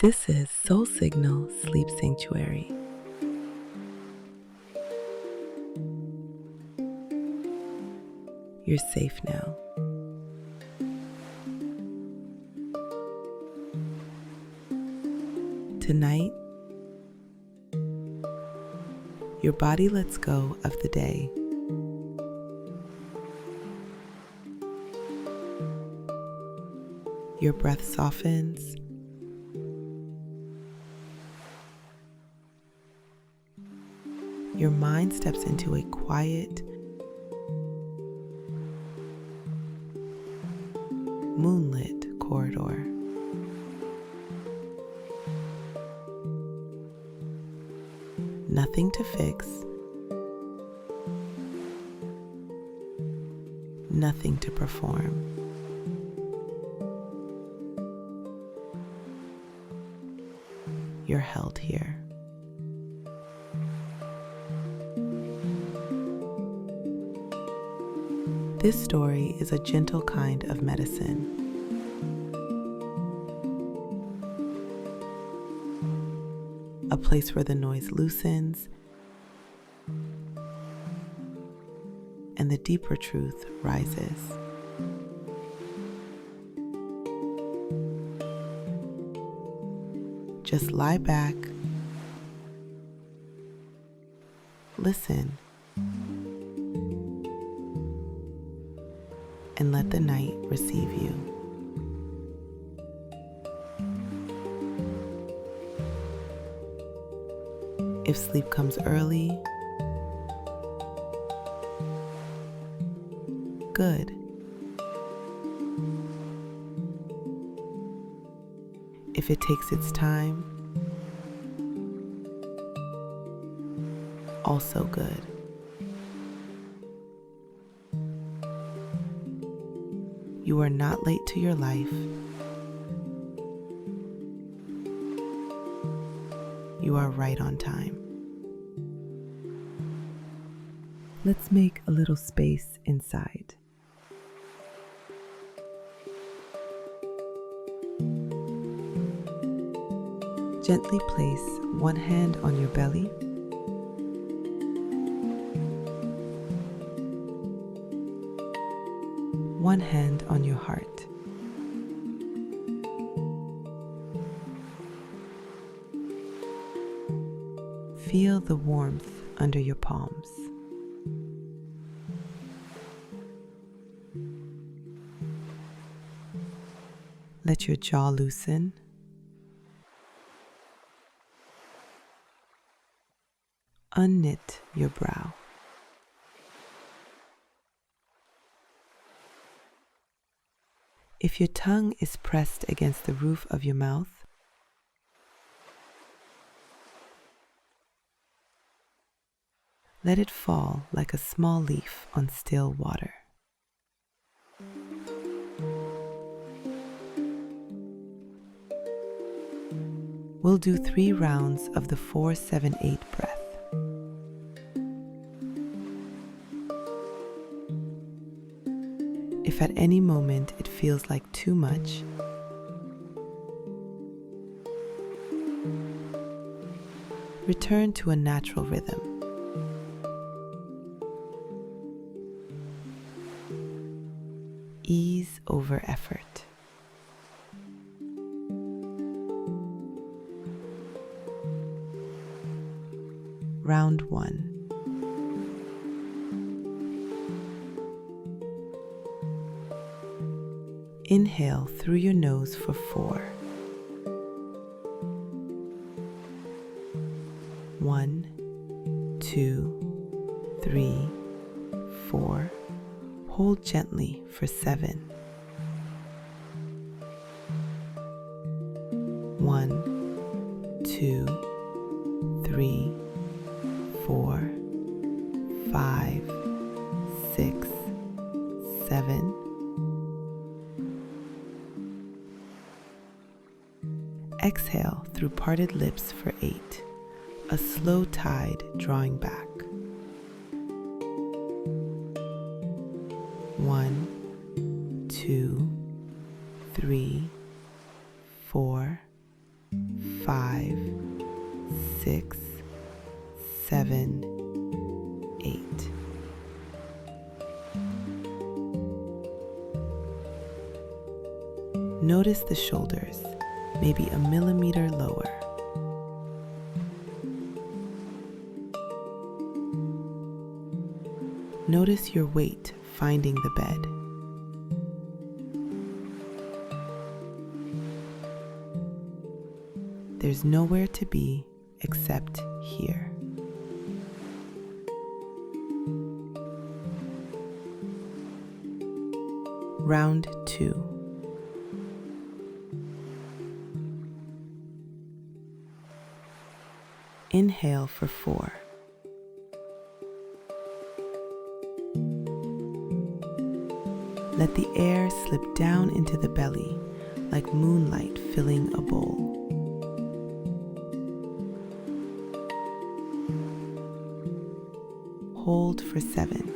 This is Soul Signal Sleep Sanctuary. You're safe now. Tonight, your body lets go of the day. Your breath softens. Your mind steps into a quiet, moonlit corridor. Nothing to fix, nothing to perform. You're held here. This story is a gentle kind of medicine. A place where the noise loosens and the deeper truth rises. Just lie back, listen, and let the night receive you. If sleep comes early, good. If it takes its time, also good. You are not late to your life. You are right on time. Let's make a little space inside. Gently place one hand on your belly, one hand on your heart. Feel the warmth under your palms. Let your jaw loosen. Unknit your brow. If your tongue is pressed against the roof of your mouth, let it fall like a small leaf on still water. We'll do 3 rounds of the 4-7-8 breath. If at any moment it feels like too much, return to a natural rhythm. Ease over effort. Round 1. Inhale through your nose for 4. 1, 2, 3, 4. Hold gently for 7. 1, 2, 3, 4, 5, 6, 7. Exhale through parted lips for 8, a slow tide drawing back. 1, 2, 3, 4, 5, 6, 7, 8. Notice the shoulders, maybe a millimeter lower. Notice your weight finding the bed. There's nowhere to be except here. Round 2. Inhale for 4. Let the air slip down into the belly like moonlight filling a bowl. Hold for 7.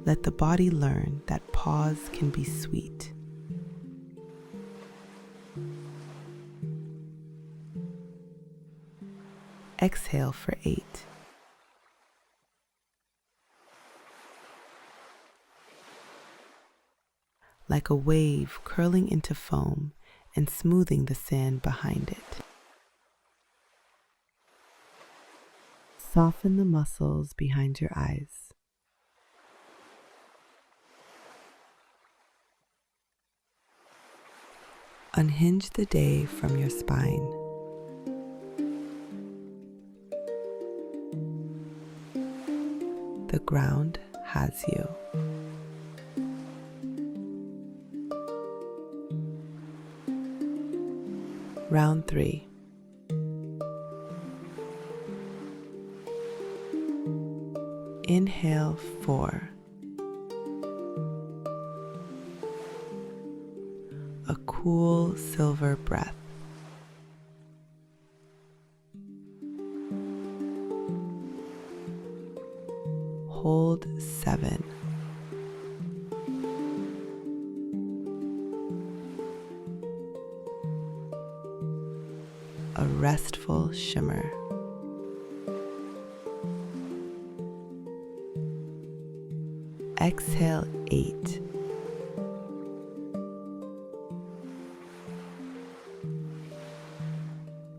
Let the body learn that pause can be sweet. Exhale for 8. Like a wave curling into foam and smoothing the sand behind it. Soften the muscles behind your eyes. Unhinge the day from your spine. The ground has you. Round 3. Inhale 4. A cool silver breath. Hold 7. A restful shimmer. Exhale 8.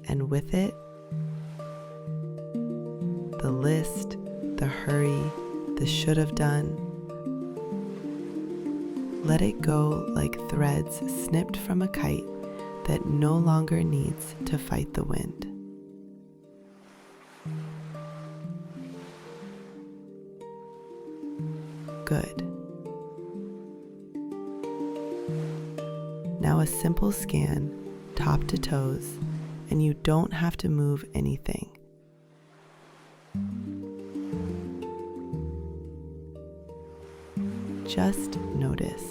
And with it, the list, the hurry, the should have done. Let it go like threads snipped from a kite that no longer needs to fight the wind. Good. Now a simple scan, top to toes, and you don't have to move anything. Just notice.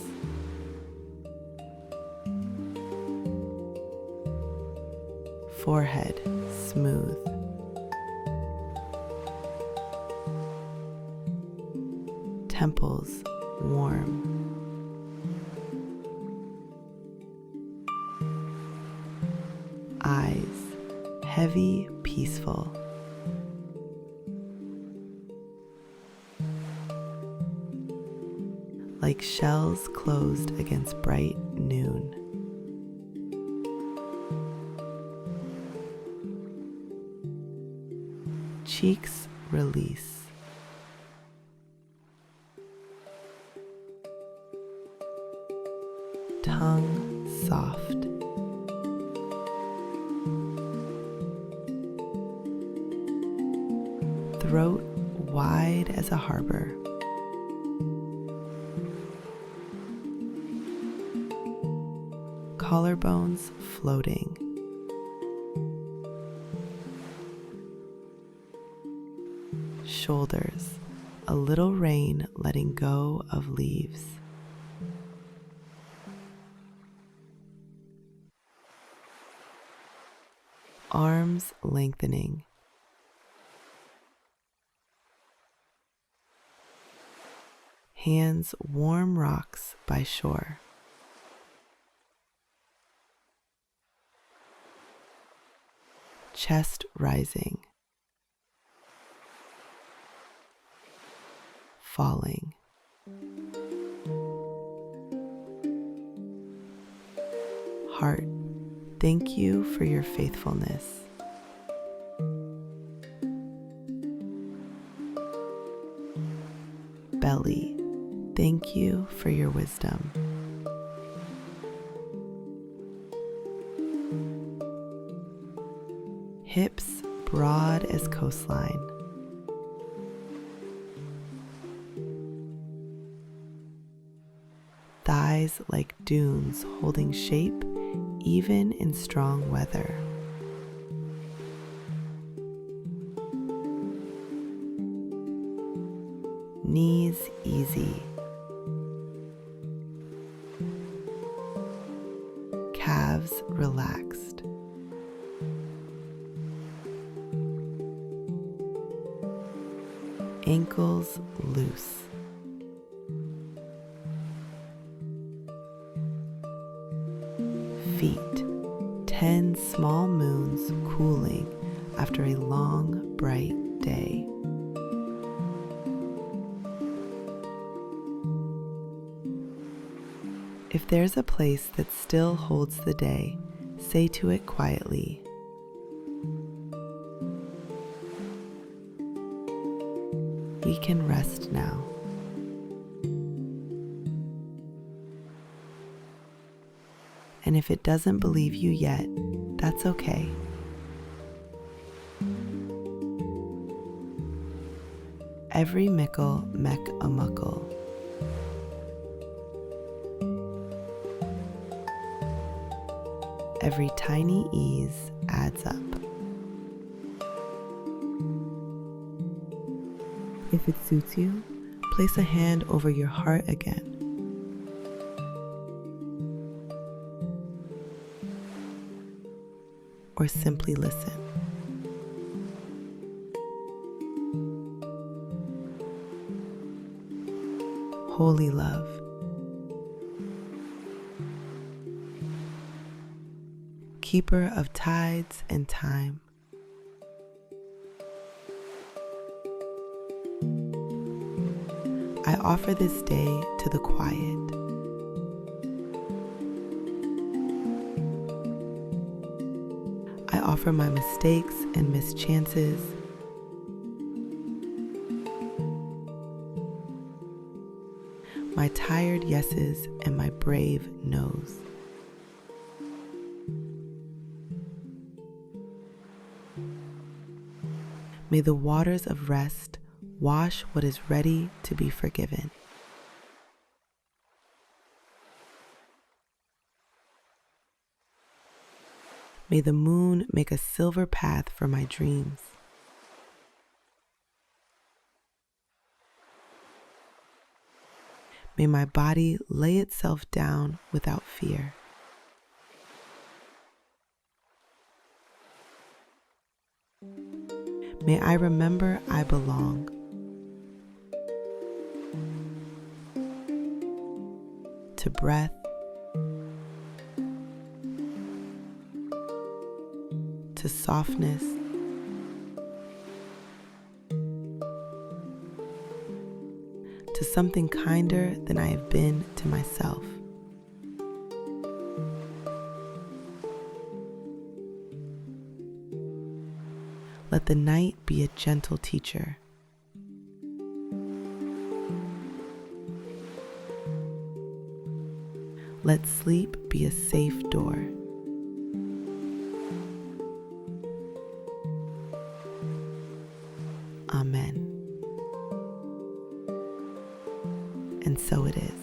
Forehead smooth. Temples warm. Eyes heavy, peaceful. Like shells closed against bright noon. Cheeks release. Tongue soft. Throat wide as a harbor. Collarbones floating. Shoulders, a little rain letting go of leaves. Arms lengthening. Hands warm rocks by shore. chest rising, falling. Heart, thank you for your faithfulness. Belly, thank you for your wisdom. Hips broad as coastline. Thighs like dunes holding shape even in strong weather. Knees easy. Calves relaxed. Ankles loose. Feet, 10 small moons cooling after a long, bright day. If there's a place that still holds the day, say to it quietly, "We can rest now." And if it doesn't believe you yet, that's okay. Every mickle mek a muckle. Every tiny ease adds up. If it suits you, place a hand over your heart again. Or simply listen. Holy love, keeper of tides and time, I offer this day to the quiet. I offer my mistakes and mischances. My tired yeses and my brave nos. May the waters of rest wash what is ready to be forgiven. May the moon make a silver path for my dreams. May my body lay itself down without fear. May I remember I belong. To breath, to softness, to something kinder than I have been to myself. Let the night be a gentle teacher. Let sleep be a safe door. Amen. And so it is.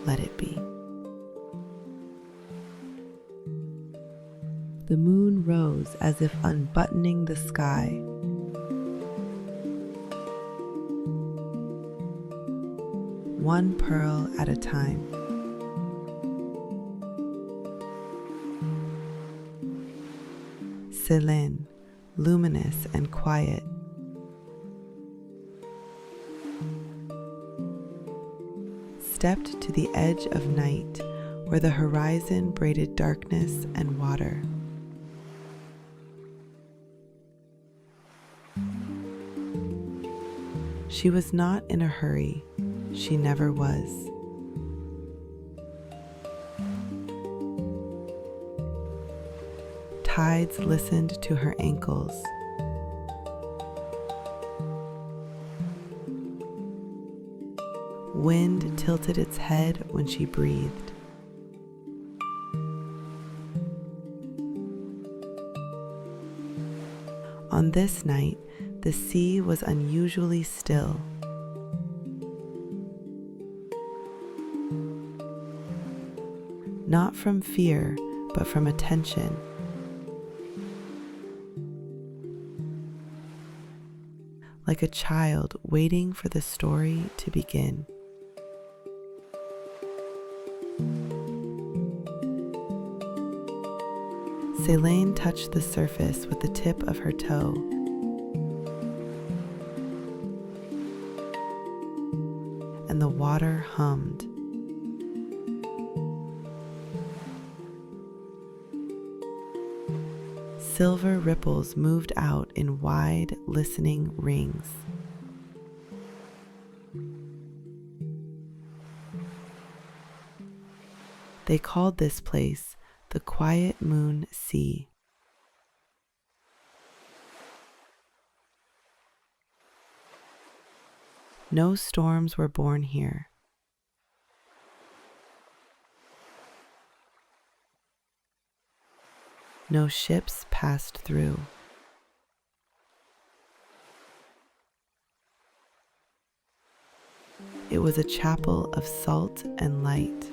Let it be. The moon rose as if unbuttoning the sky. One pearl at a time. Selene, luminous and quiet. Stepped to the edge of night where the horizon braided darkness and water. She was not in a hurry. She never was. Tides listened to her ankles. Wind tilted its head when she breathed. On this night, the sea was unusually still. Not from fear, but from attention. Like a child waiting for the story to begin. Selene touched the surface with the tip of her toe. And the water hummed. Silver ripples moved out in wide, listening rings. They called this place the Quiet Moon Sea. No storms were born here. No ships passed through. It was a chapel of salt and light.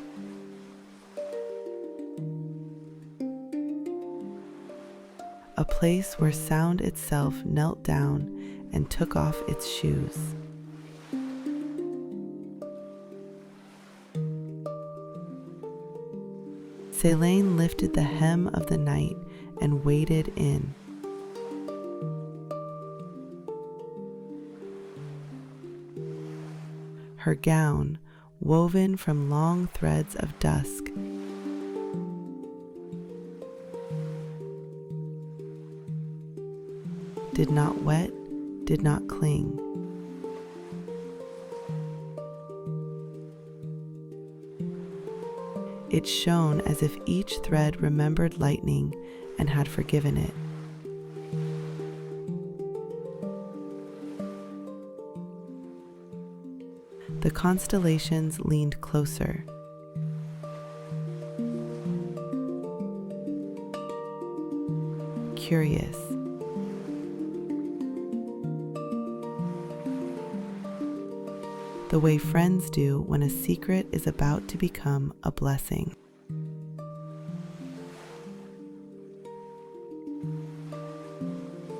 A place where sound itself knelt down and took off its shoes. Selene lifted the hem of the night and waded in. Her gown, woven from long threads of dusk, did not wet, did not cling. It shone as if each thread remembered lightning and had forgiven it. The constellations leaned closer. Curious. The way friends do when a secret is about to become a blessing.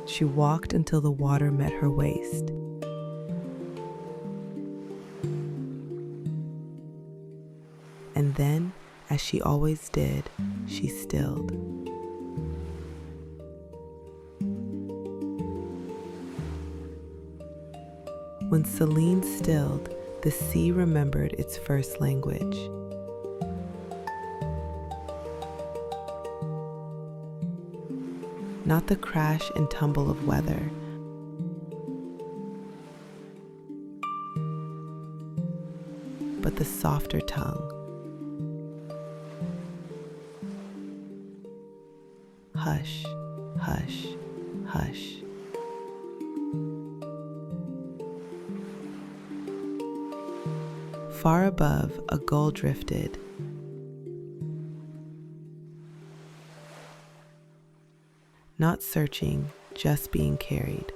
She walked until the water met her waist. And then, as she always did, she stilled. When Selene stilled, the sea remembered its first language. Not the crash and tumble of weather, but the softer tongue. Hush, hush, hush. Far above, a gull drifted. Not searching, just being carried.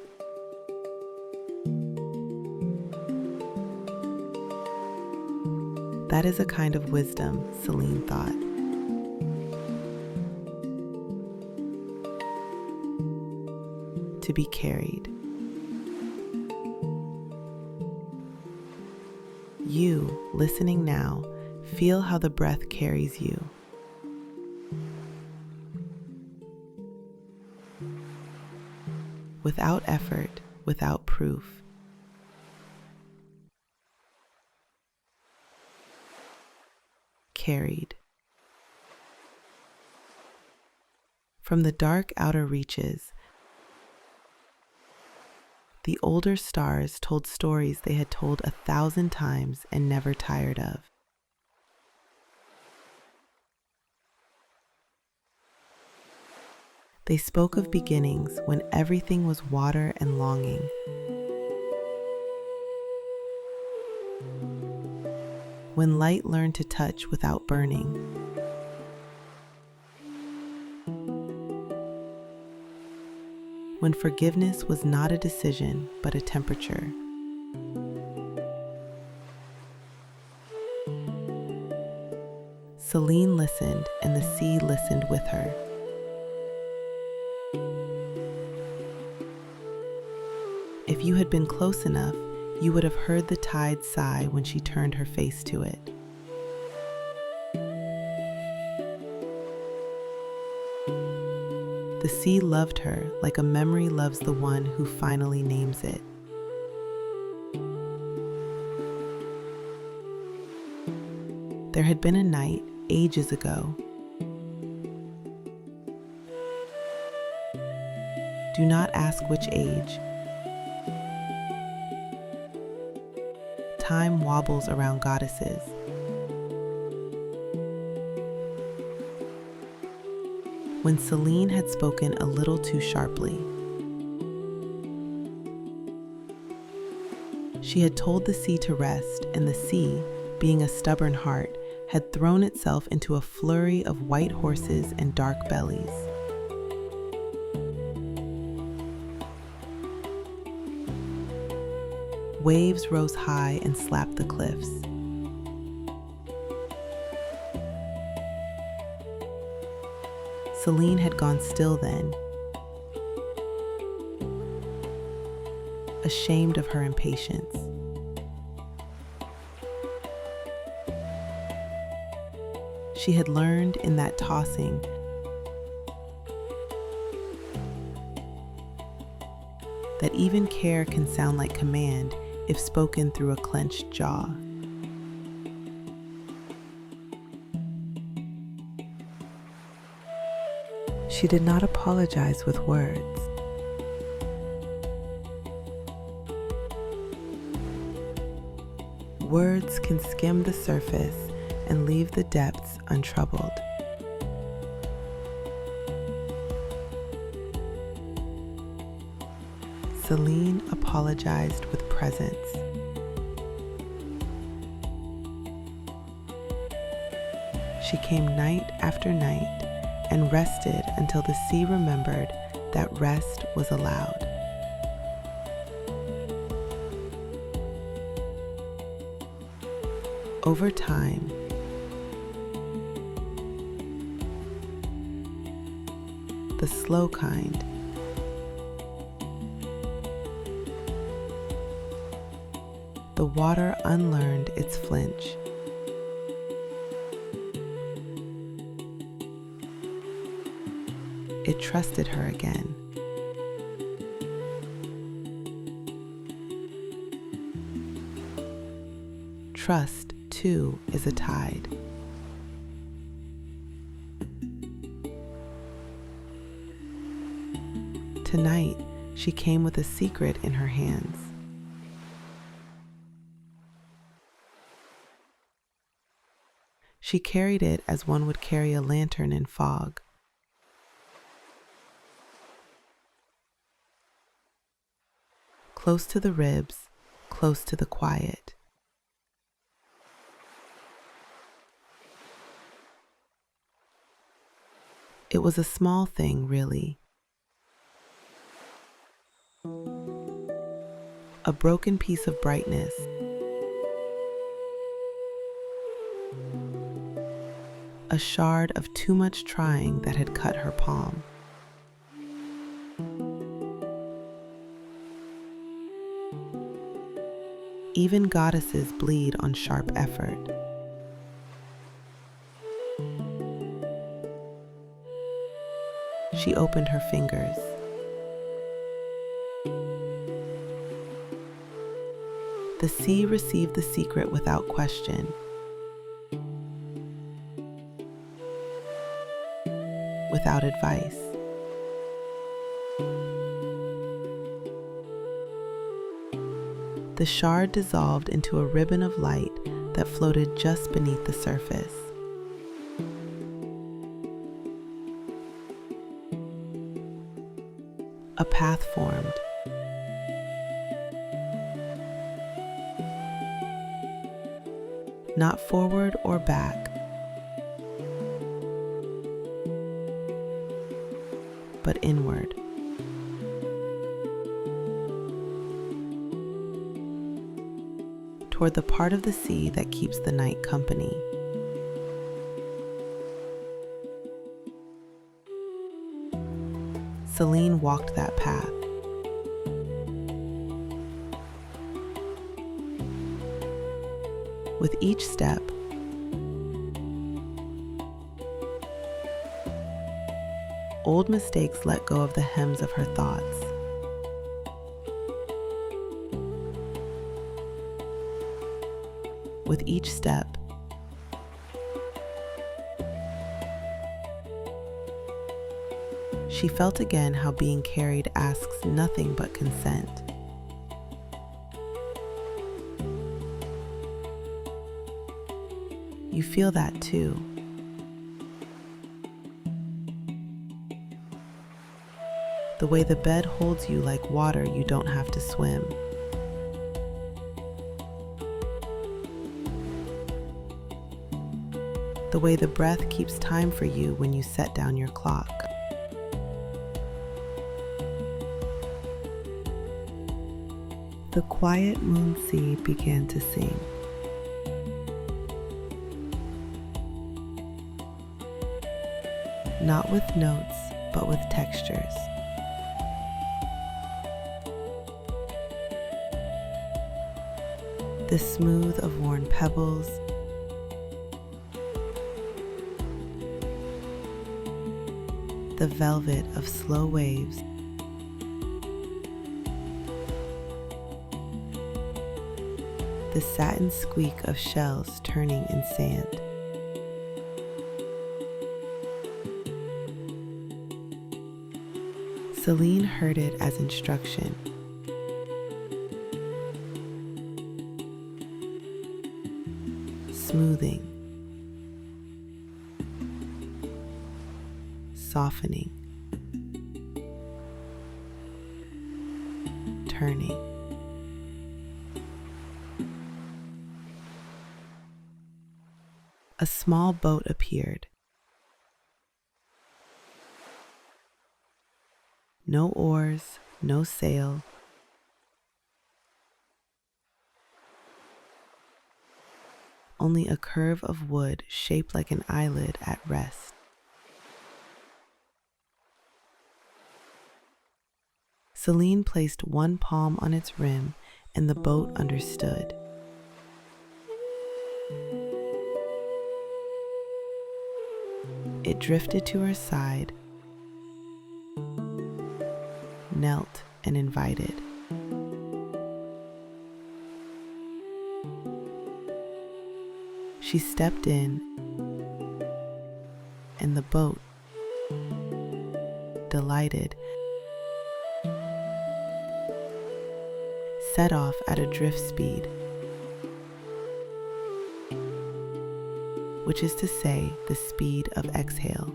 That is a kind of wisdom, Selene thought. To be carried. You, listening now, feel how the breath carries you. Without effort, without proof. Carried. From the dark outer reaches, the older stars told stories they had told 1,000 times and never tired of. They spoke of beginnings when everything was water and longing. When light learned to touch without burning. When forgiveness was not a decision, but a temperature. Selene listened, and the sea listened with her. If you had been close enough, you would have heard the tide sigh when she turned her face to it. The sea loved her like a memory loves the one who finally names it. There had been a night ages ago. Do not ask which age. Time wobbles around goddesses. When Selene had spoken a little too sharply. She had told the sea to rest, and the sea, being a stubborn heart, had thrown itself into a flurry of white horses and dark bellies. Waves rose high and slapped the cliffs. Selene had gone still then, ashamed of her impatience. She had learned in that tossing that even care can sound like command if spoken through a clenched jaw. She did not apologize with words. Words can skim the surface and leave the depths untroubled. Selene apologized with presence. She came night after night and rested until the sea remembered that rest was allowed. Over time, the slow kind, the water unlearned its flinch. It trusted her again. Trust, too, is a tide. Tonight, she came with a secret in her hands. She carried it as one would carry a lantern in fog. Close to the ribs, close to the quiet. It was a small thing, really. A broken piece of brightness. A shard of too much trying that had cut her palm. Even goddesses bleed on sharp effort. She opened her fingers. The sea received the secret without question. Without advice. The shard dissolved into a ribbon of light that floated just beneath the surface. A path formed. Not forward or back, but inward. Toward the part of the sea that keeps the night company. Selene walked that path. With each step, old mistakes let go of the hems of her thoughts. With each step, she felt again how being carried asks nothing but consent. You feel that too. The way the bed holds you like water you don't have to swim. The way the breath keeps time for you when you set down your clock. The quiet moon sea began to sing. Not with notes, but with textures. The smooth of worn pebbles, the velvet of slow waves, the satin squeak of shells turning in sand. Selene heard it as instruction. Smoothing, softening, turning. A small boat appeared. No oars, no sail. Only a curve of wood shaped like an eyelid at rest. Selene placed one palm on its rim and the boat understood. It drifted to her side, knelt and invited. She stepped in, and the boat, delighted, set off at a drift speed, which is to say the speed of exhale.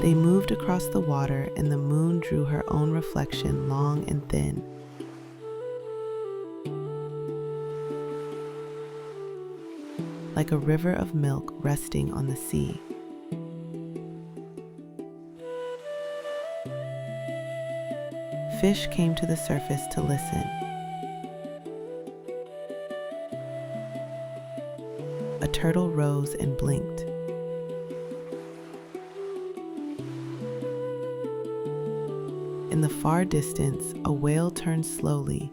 They moved across the water, and the moon drew her own reflection long and thin. Like a river of milk resting on the sea. Fish came to the surface to listen. A turtle rose and blinked. In the far distance, a whale turned slowly,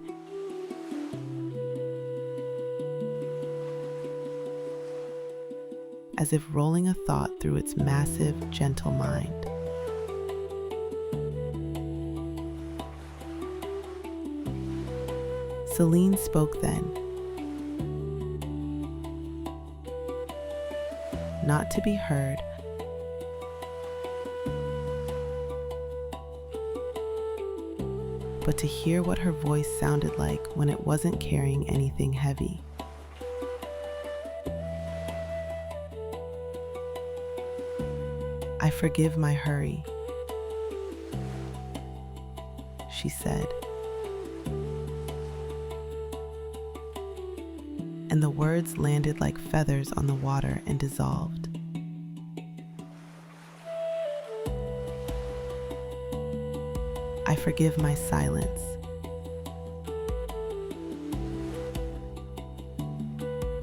as if rolling a thought through its massive, gentle mind. Selene spoke then. Not to be heard, but to hear what her voice sounded like when it wasn't carrying anything heavy. "I forgive my hurry," she said. And the words landed like feathers on the water and dissolved. "I forgive my silence."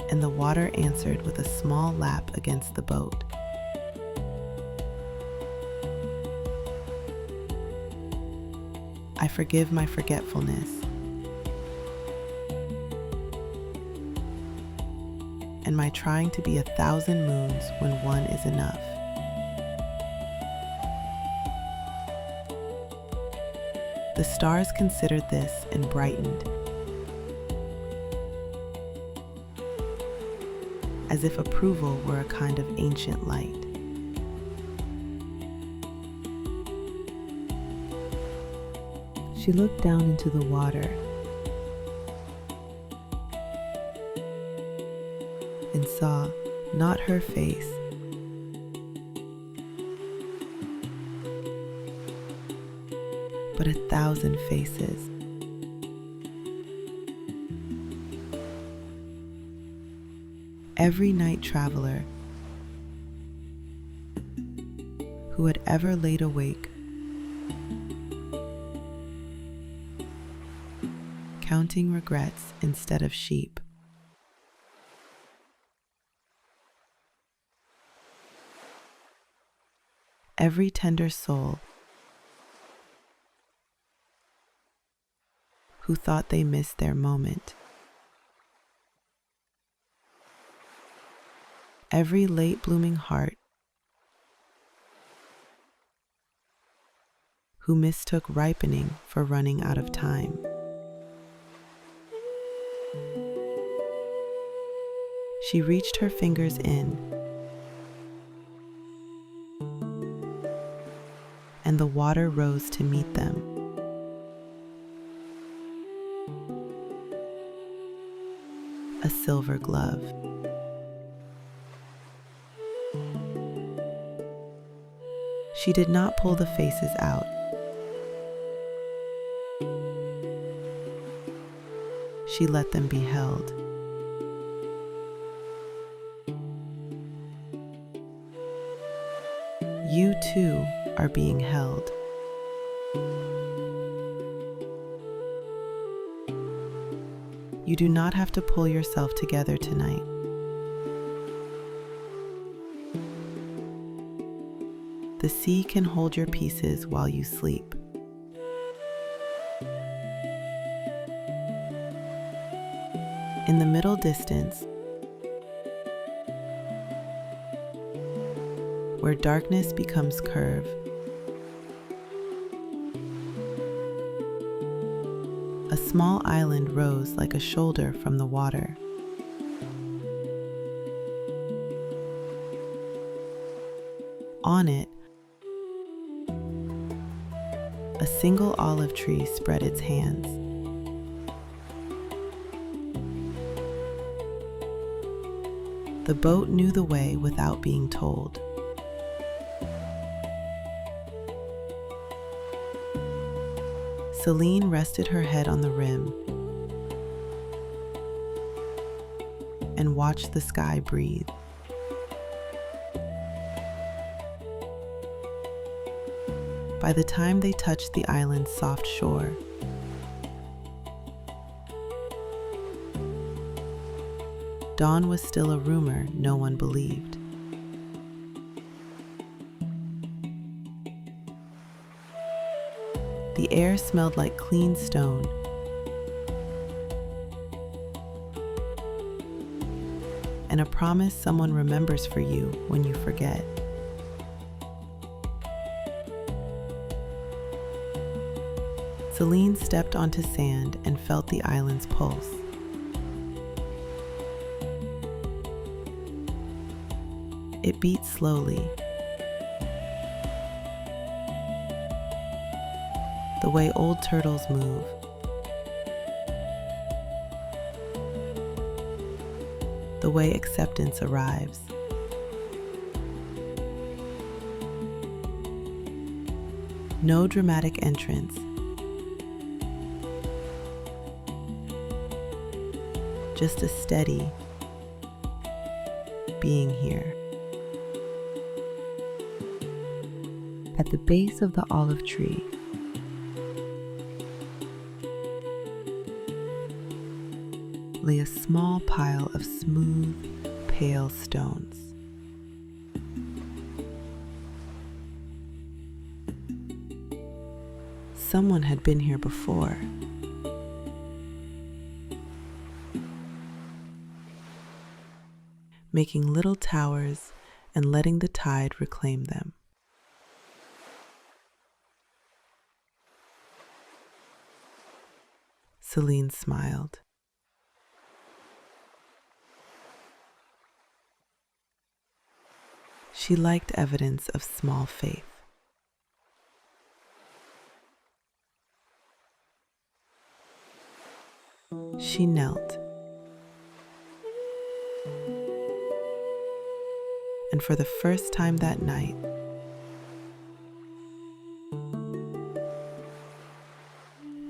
And the water answered with a small lap against the boat. "I forgive my forgetfulness." And my trying to be 1,000 moons when one is enough. The stars considered this and brightened, as if approval were a kind of ancient light. She looked down into the water and saw not her face, but 1,000 faces. Every night traveler who had ever laid awake, counting regrets instead of sheep. Every tender soul who thought they missed their moment. Every late blooming heart who mistook ripening for running out of time. She reached her fingers in, and the water rose to meet them. A silver glove. She did not pull the faces out. She let them be held. You too are being held. You do not have to pull yourself together tonight. The sea can hold your pieces while you sleep. In the middle distance, where darkness becomes curve, a small island rose like a shoulder from the water. On it, a single olive tree spread its hands. The boat knew the way without being told. Selene rested her head on the rim and watched the sky breathe. By the time they touched the island's soft shore, dawn was still a rumor no one believed. The air smelled like clean stone, and a promise someone remembers for you when you forget. Selene stepped onto sand and felt the island's pulse. It beat slowly. the way old turtles move. The way acceptance arrives. No dramatic entrance. Just a steady being here. At the base of the olive tree, lay a small pile of smooth, pale stones. Someone had been here before. Making little towers and letting the tide reclaim them. Selene smiled. She liked evidence of small faith. She knelt, and for the first time that night,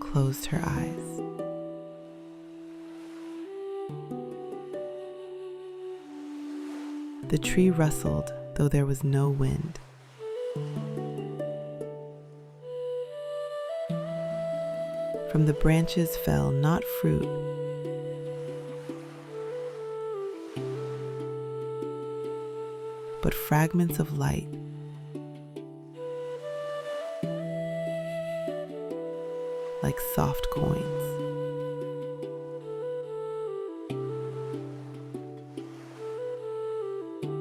closed her eyes. The tree rustled, though there was no wind. From the branches fell not fruit, but fragments of light. Like soft coins.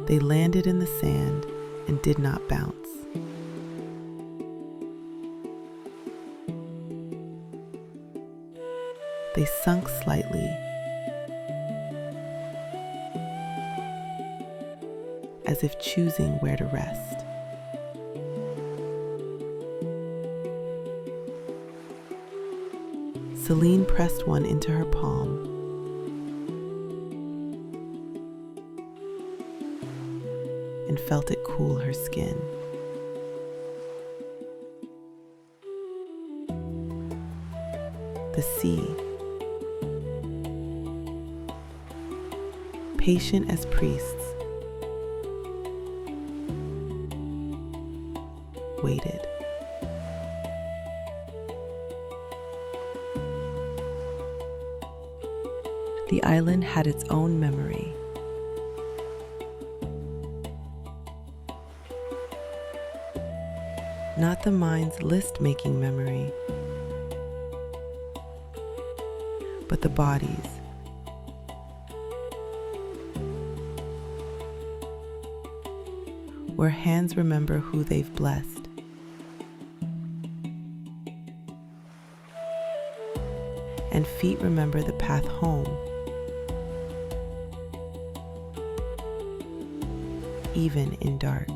They landed in the sand and did not bounce. They sunk slightly, as if choosing where to rest. Selene pressed one into her palm and felt it cool her skin. The sea, patient as priests, waited. The island had its own memory. Not the mind's list-making memory, but the body's. Where hands remember who they've blessed, and feet remember the path home, even in dark.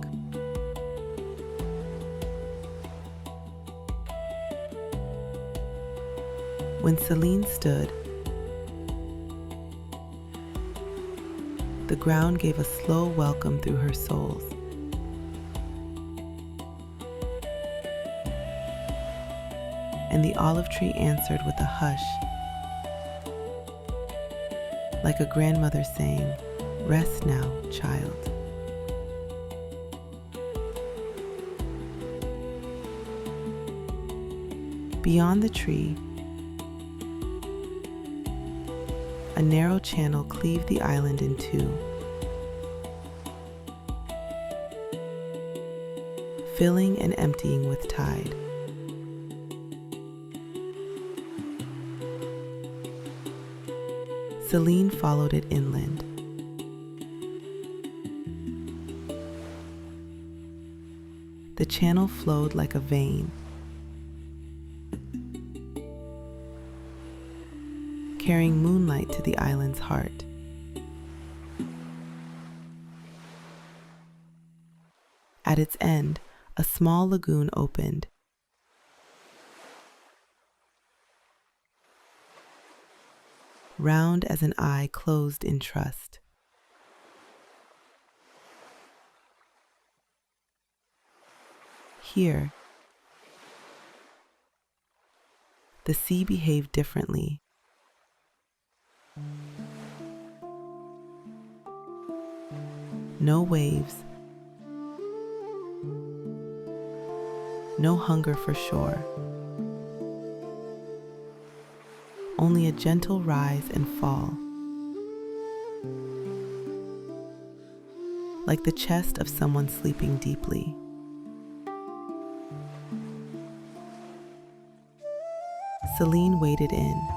When Selene stood, the ground gave a slow welcome through her soles. And the olive tree answered with a hush, like a grandmother saying, "Rest now, child." Beyond the tree, a narrow channel cleaved the island in two, filling and emptying with tide. Selene followed it inland. The channel flowed like a vein, carrying moonlight to the island's heart. At its end, a small lagoon opened, round as an eye closed in trust. Here, the sea behaved differently. No waves, no hunger for shore, only a gentle rise and fall, like the chest of someone sleeping deeply. Selene waded in.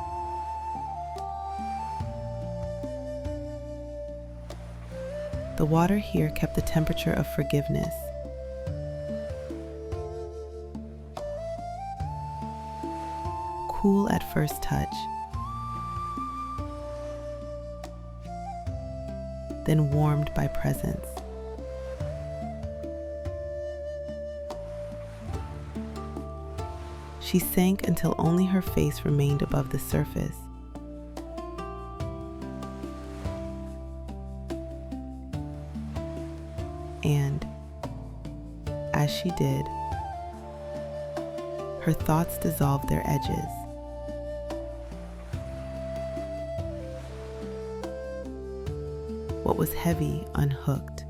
The water here kept the temperature of forgiveness. Cool at first touch, then warmed by presence. She sank until only her face remained above the surface. And, as she did, her thoughts dissolved their edges. What was heavy unhooked.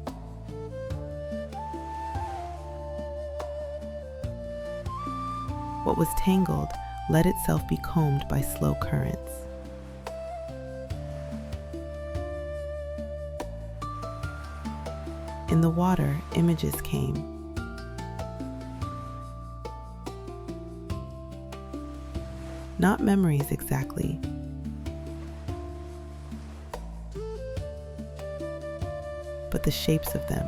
What was tangled let itself be combed by slow currents. In the water, images came. Not memories exactly, but the shapes of them.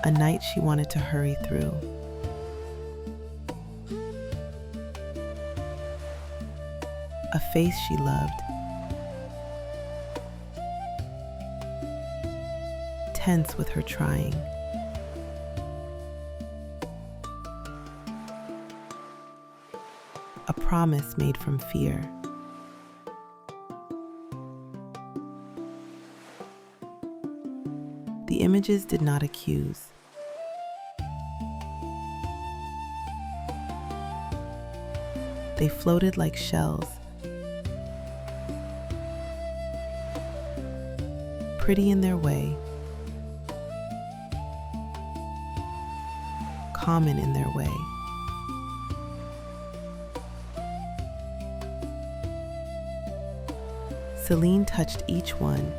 A night she wanted to hurry through. A face she loved. Tense with her trying. A promise made from fear. The images did not accuse. They floated like shells, pretty in their way, common in their way. Selene touched each one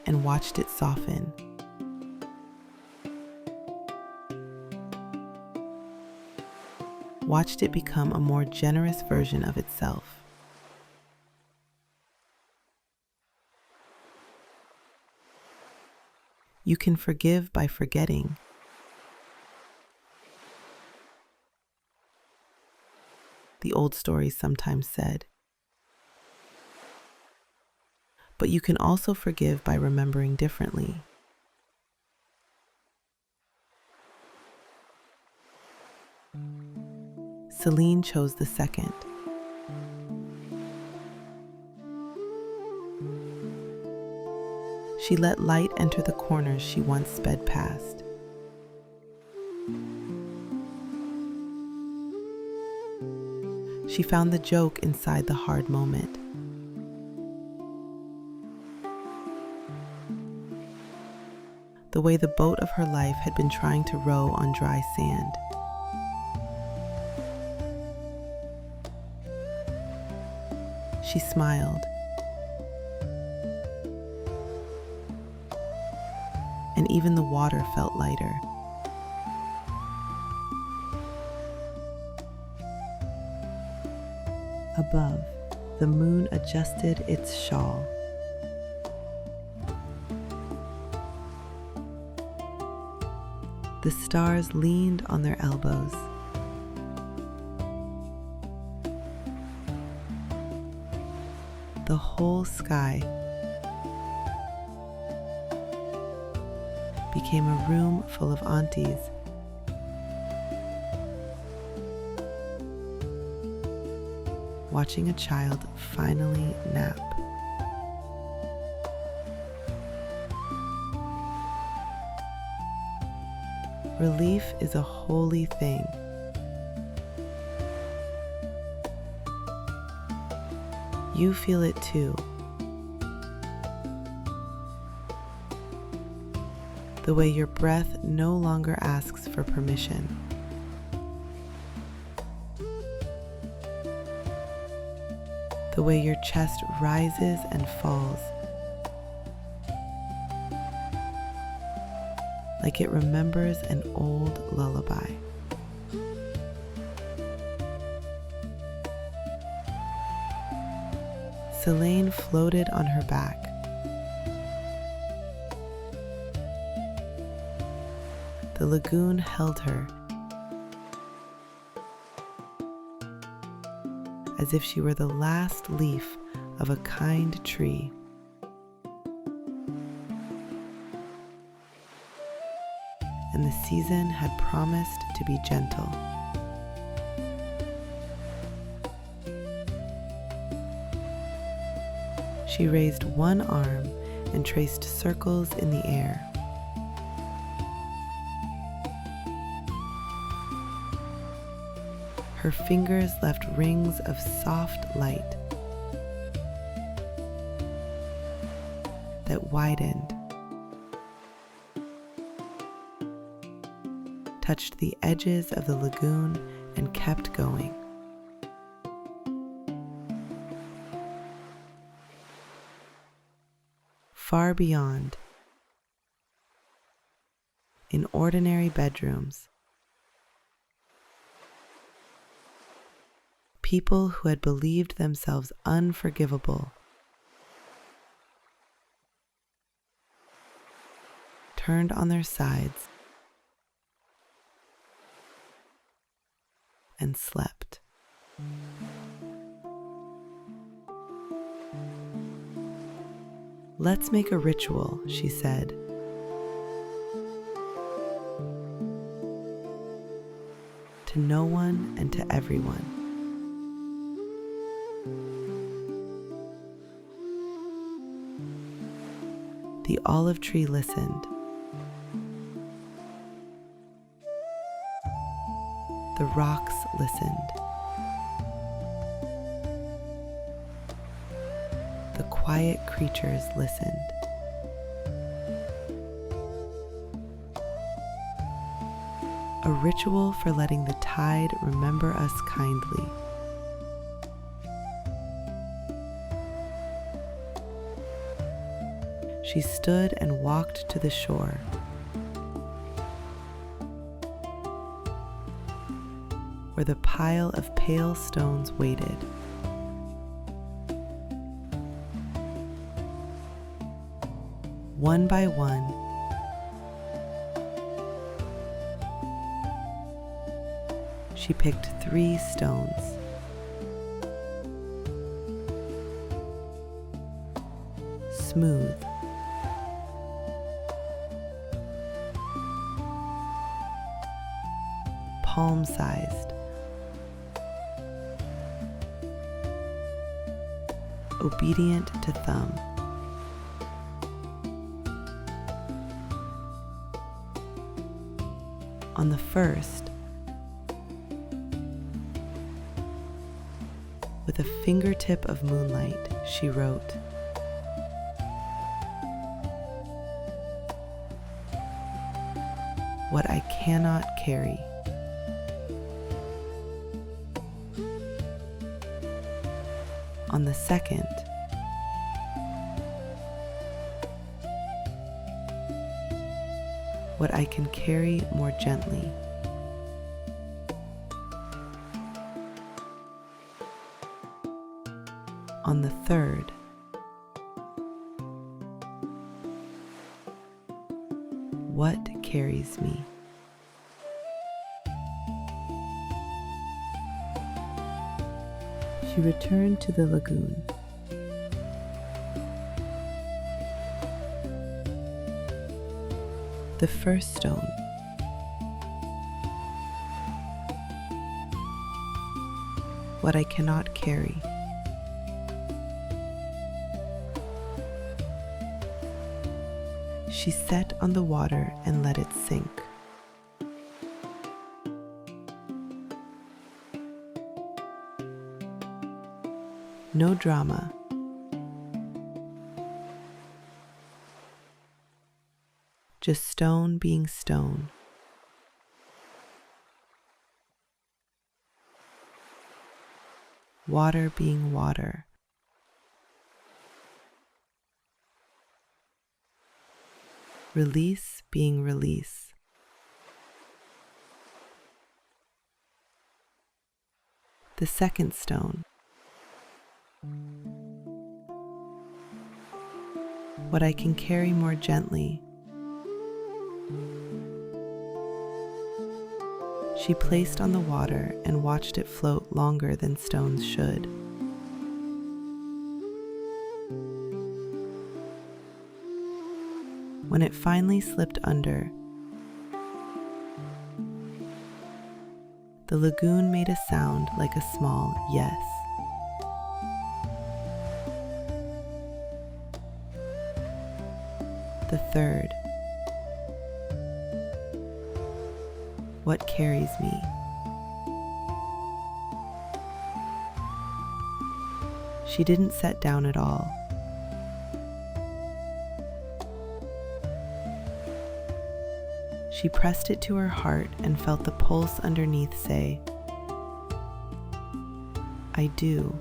and watched it soften. Watched it become a more generous version of itself. You can forgive by forgetting. The old stories sometimes said. But you can also forgive by remembering differently. Selene chose the second. She let light enter the corners she once sped past. She found the joke inside the hard moment. The way the boat of her life had been trying to row on dry sand. She smiled. And even the water felt lighter. Above, the moon adjusted its shawl. The stars leaned on their elbows. The whole sky became a room full of aunties. Watching a child finally nap. Relief is a holy thing. You feel it too. The way your breath no longer asks for permission. The way your chest rises and falls, like it remembers an old lullaby. Selene floated on her back. The lagoon held her, as if she were the last leaf of a kind tree. And the season had promised to be gentle. She raised one arm and traced circles in the air. Her fingers left rings of soft light that widened, touched the edges of the lagoon, and kept going. Far beyond, in ordinary bedrooms, people who had believed themselves unforgivable turned on their sides and slept. "Let's make a ritual," she said. To no one and to everyone. The olive tree listened. The rocks listened. The quiet creatures listened. A ritual for letting the tide remember us kindly. She stood and walked to the shore. Where the pile of pale stones waited. One by one, she picked 3 stones. Smooth. Palm-sized. Obedient to thumb. On the first, with a fingertip of moonlight, she wrote, "What I cannot carry." On the second, "What I can carry more gently." On the third, "What carries me?" She returned to the lagoon. The first stone. What I cannot carry. She set on the water and let it sink. No drama. Just stone being stone. Water being water. Release being release. The second stone. What I can carry more gently. She placed on the water and watched it float longer than stones should. When it finally slipped under, the lagoon made a sound like a small yes. The third. What carries me? She didn't set down at all. She pressed it to her heart and felt the pulse underneath say, I do.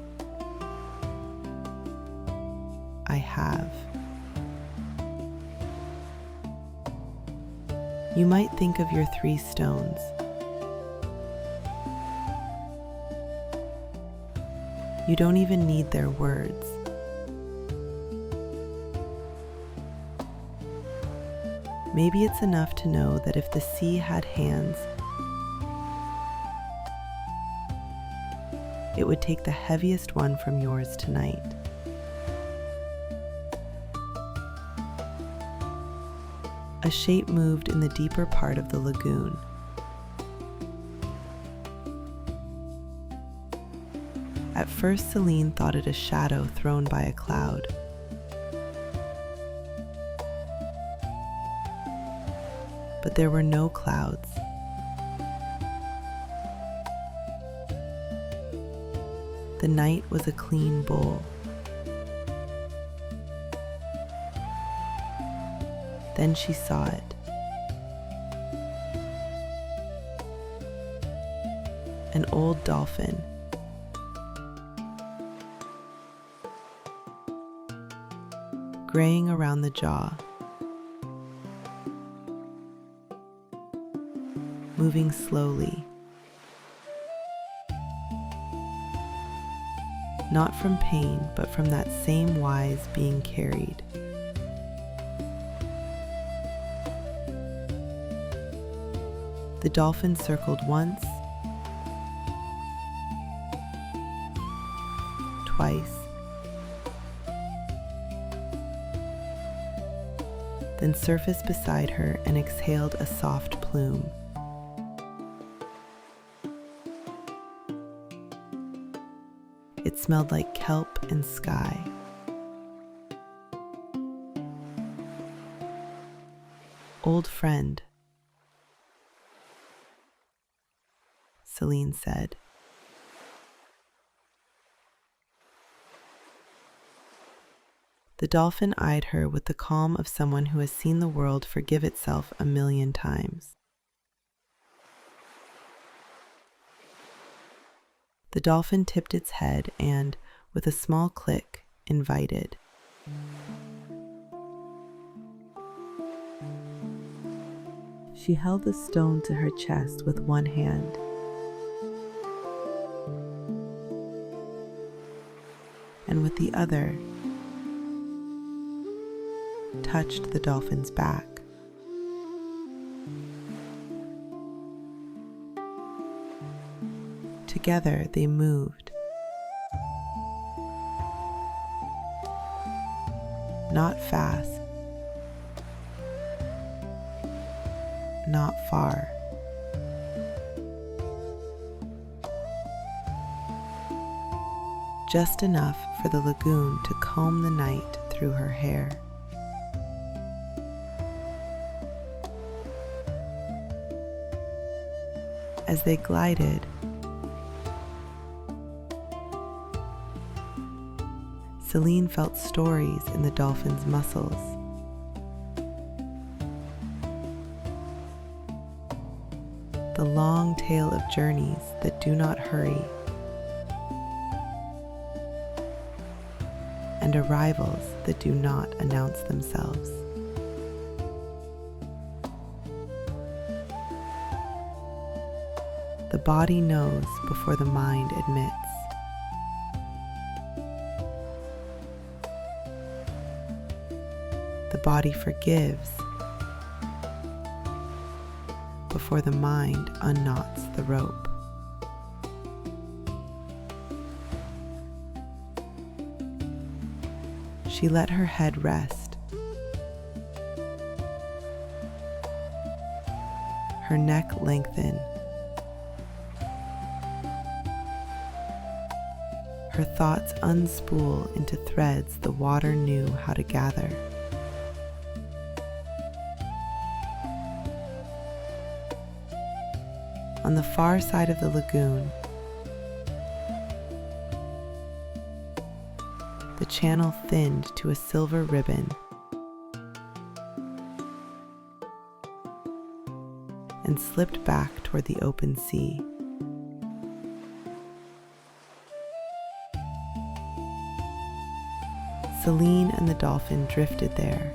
I have. You might think of your 3 stones. You don't even need their words. Maybe it's enough to know that if the sea had hands, it would take the heaviest one from yours tonight. A shape moved in the deeper part of the lagoon. At first, Selene thought it a shadow thrown by a cloud. But there were no clouds. The night was a clean bowl. Then she saw it. An old dolphin. Graying around the jaw. Moving slowly. Not from pain, but from that same wise being carried. The dolphin circled once, twice, then surfaced beside her and exhaled a soft plume. It smelled like kelp and sky. Old friend, Selene said. The dolphin eyed her with the calm of someone who has seen the world forgive itself 1,000,000 times. The dolphin tipped its head and, with a small click, invited. She held the stone to her chest with one hand. And with the other, touched the dolphin's back. Together they moved. Not fast, not far. Just enough for the lagoon to comb the night through her hair. As they glided, Selene felt stories in the dolphin's muscles. The long tale of journeys that do not hurry, and arrivals that do not announce themselves. The body knows before the mind admits. The body forgives before the mind unknots the rope. She let her head rest. Her neck lengthen. Her thoughts unspool into threads the water knew how to gather. On the far side of the lagoon, the channel thinned to a silver ribbon, and slipped back toward the open sea. Selene and the dolphin drifted there,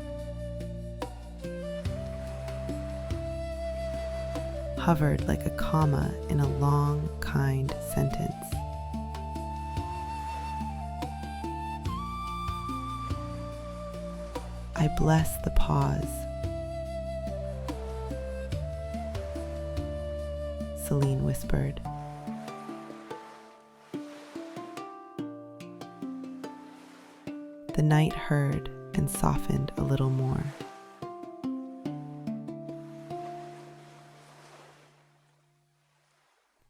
hovered like a comma in a long, kind sentence. I bless the pause, Selene whispered. The night heard and softened a little more.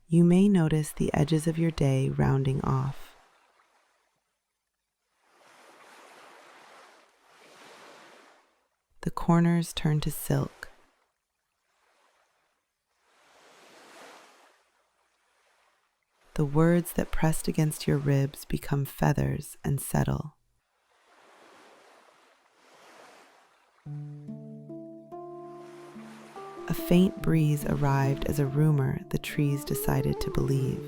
You may notice the edges of your day rounding off. The corners turn to silk. The words that pressed against your ribs become feathers and settle. A faint breeze arrived as a rumor the trees decided to believe.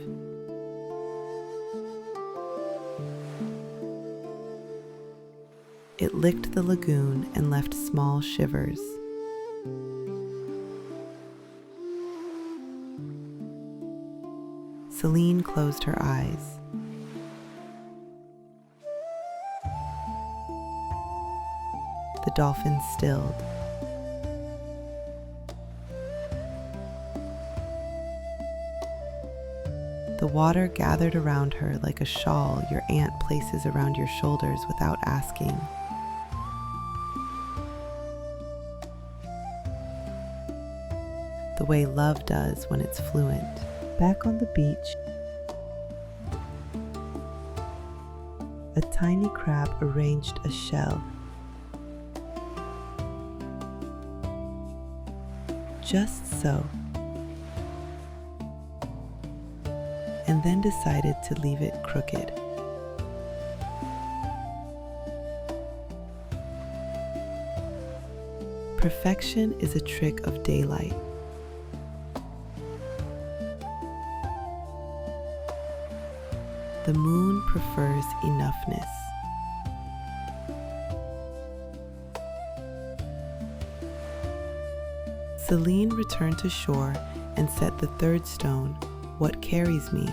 It licked the lagoon and left small shivers. Selene closed her eyes. The dolphin stilled. The water gathered around her like a shawl your aunt places around your shoulders without asking. The way love does when it's fluent. Back on the beach, a tiny crab arranged a shell. Just so. And then decided to leave it crooked. Perfection is a trick of daylight. The moon prefers enoughness. Selene returned to shore and set the third stone, what carries me,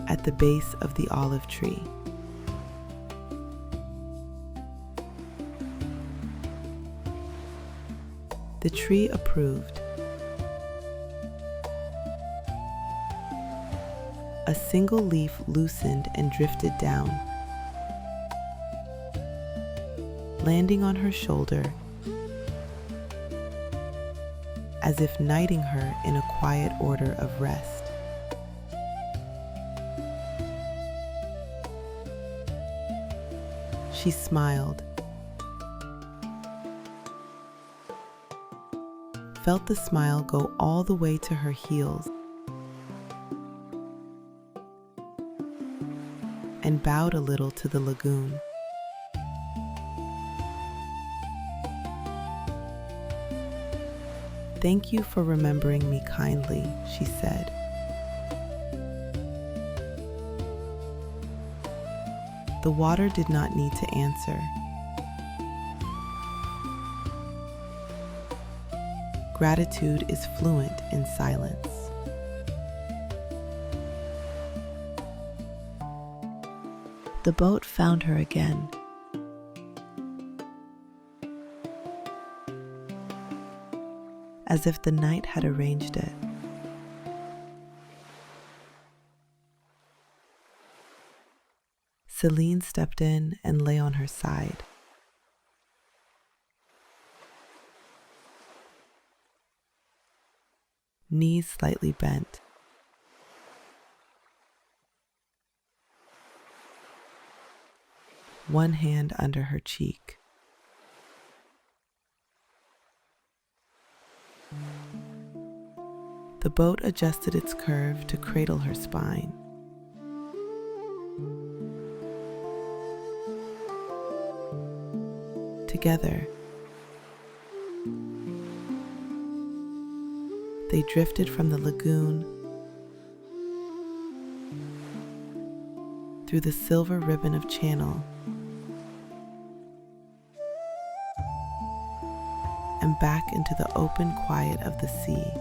at the base of the olive tree. The tree approved. A single leaf loosened and drifted down, landing on her shoulder as if knighting her in a quiet order of rest. She smiled, felt the smile go all the way to her heels, and bowed a little to the lagoon. "Thank you for remembering me kindly," she said. The water did not need to answer. Gratitude is fluent in silence. The boat found her again. As if the night had arranged it. Selene stepped in and lay on her side. Knees slightly bent. One hand under her cheek. The boat adjusted its curve to cradle her spine. Together, they drifted from the lagoon through the silver ribbon of channel and back into the open quiet of the sea.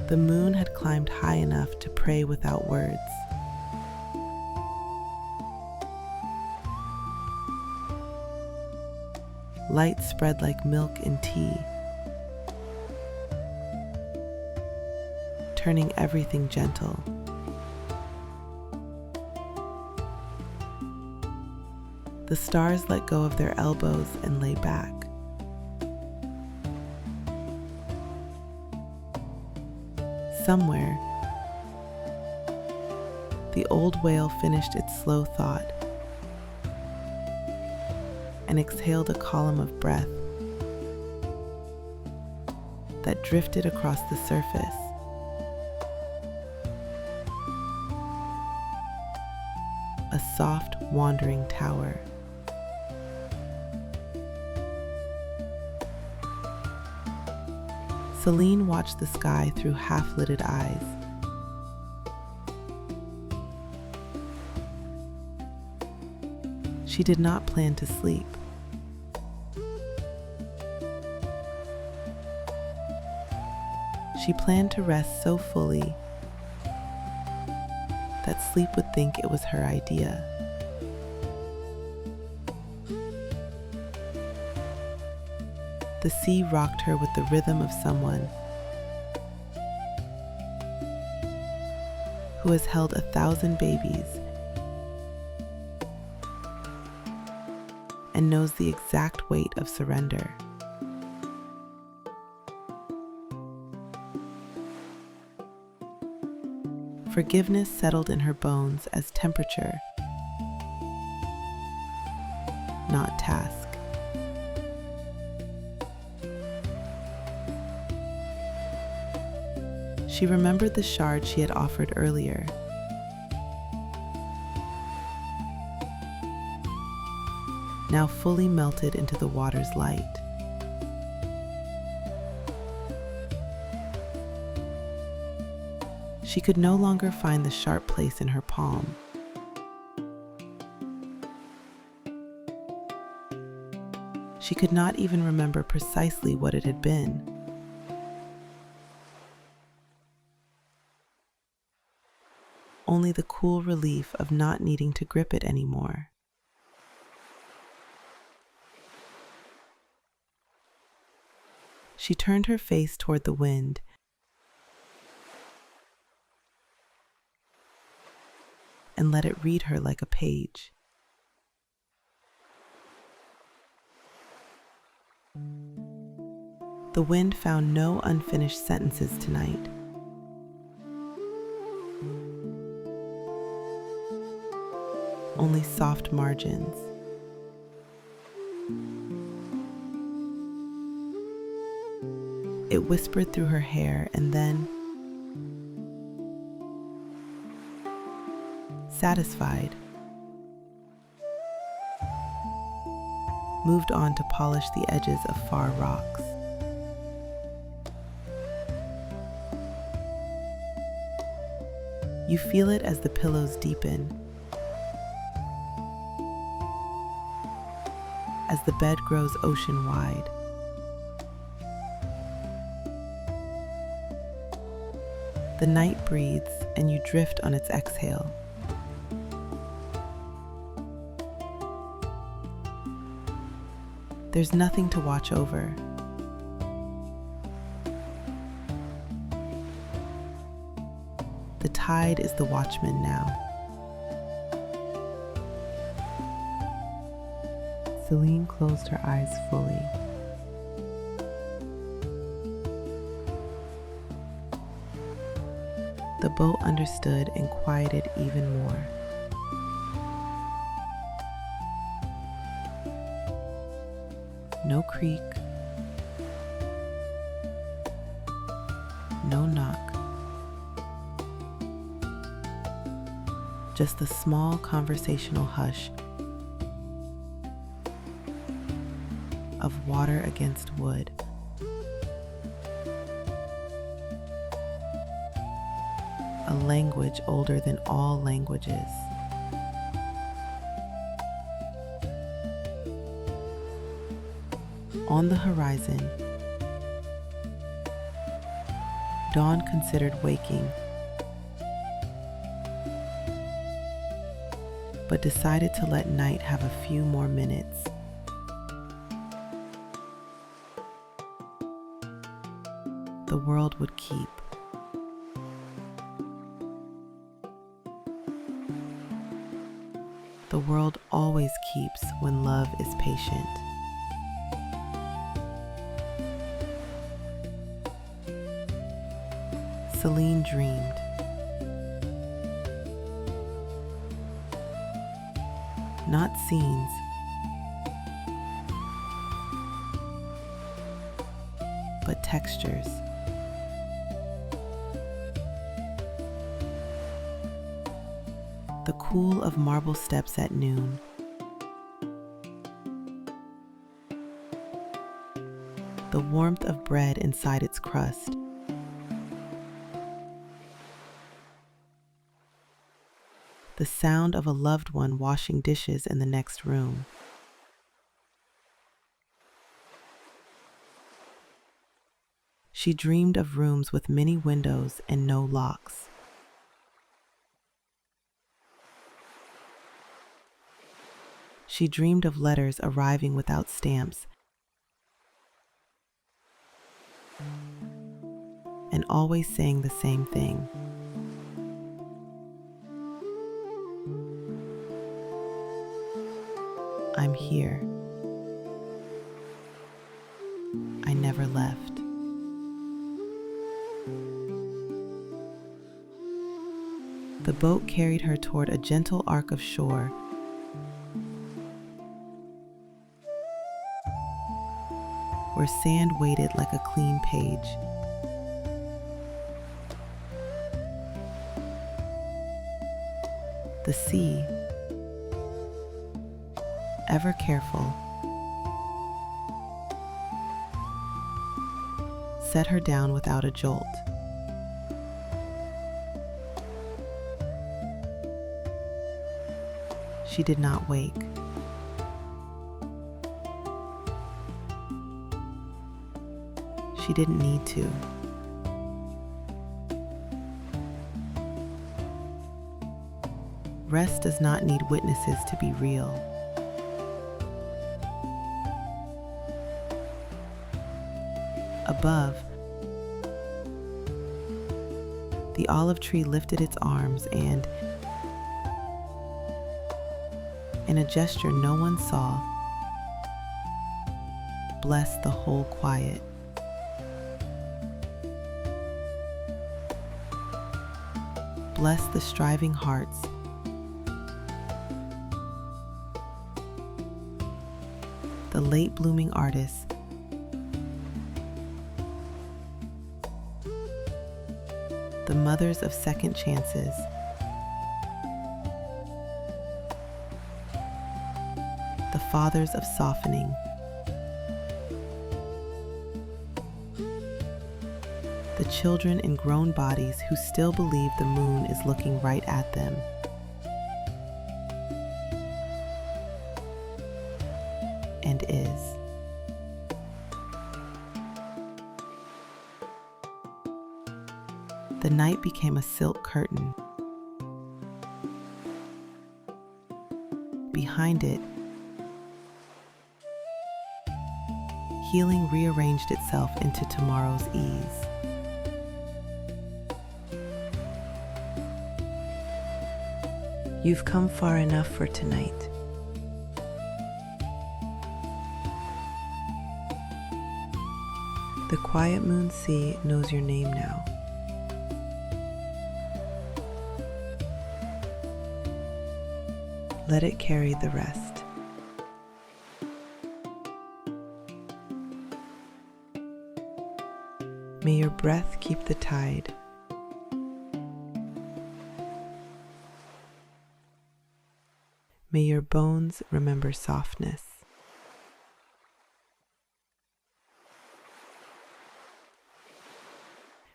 The moon had climbed high enough to pray without words. Light spread like milk in tea, turning everything gentle. The stars let go of their elbows and lay back. Somewhere, the old whale finished its slow thought and exhaled a column of breath that drifted across the surface. A soft, wandering tower. Selene watched the sky through half-lidded eyes. She did not plan to sleep. She planned to rest so fully that sleep would think it was her idea. The sea rocked her with the rhythm of someone who has held 1,000 babies and knows the exact weight of surrender. Forgiveness settled in her bones as temperature, not task. She remembered the shard she had offered earlier. Now fully melted into the water's light. She could no longer find the sharp place in her palm. She could not even remember precisely what it had been. Only the cool relief of not needing to grip it anymore. She turned her face toward the wind and let it read her like a page. The wind found no unfinished sentences tonight. Only soft margins. It whispered through her hair and then, satisfied, moved on to polish the edges of far rocks. You feel it as the pillows deepen, as the bed grows ocean-wide. The night breathes and you drift on its exhale. There's nothing to watch over. The tide is the watchman now. Selene closed her eyes fully. The boat understood and quieted even more. No creak, no knock, just the small conversational hush of water against wood. A language older than all languages. On the horizon, Dawn considered waking, but decided to let night have a few more minutes. The world would keep. The world always keeps when love is patient. Selene dreamed. Not scenes, but textures. The cool of marble steps at noon. The warmth of bread inside its crust. The sound of a loved one washing dishes in the next room. She dreamed of rooms with many windows and no locks. She dreamed of letters arriving without stamps and always saying the same thing. I'm here. I never left. The boat carried her toward a gentle arc of shore, where sand waited like a clean page. The sea, ever careful, set her down without a jolt. She did not wake. She didn't need to. Rest does not need witnesses to be real. Above, the olive tree lifted its arms and, in a gesture no one saw, blessed the whole quiet. Bless the striving hearts, the late blooming artists, the mothers of second chances, the fathers of softening, the children in grown bodies who still believe the moon is looking right at them. And is. The night became a silk curtain. Behind it, healing rearranged itself into tomorrow's ease. You've come far enough for tonight. The quiet moon sea knows your name now. Let it carry the rest. May your breath keep the tide. May your bones remember softness.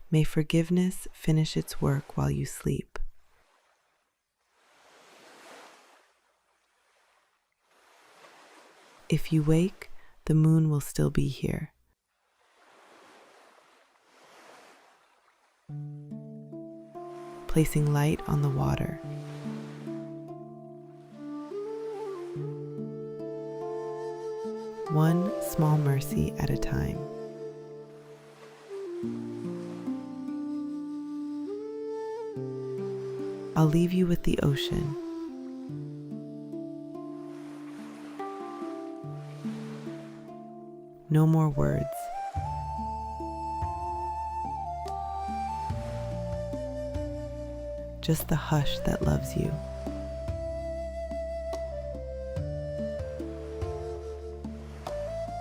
May forgiveness finish its work while you sleep. If you wake, the moon will still be here. Placing light on the water. One small mercy at a time. I'll leave you with the ocean. No more words. Just the hush that loves you.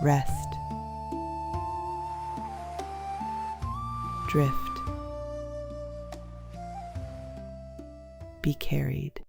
Rest. Drift. Be carried.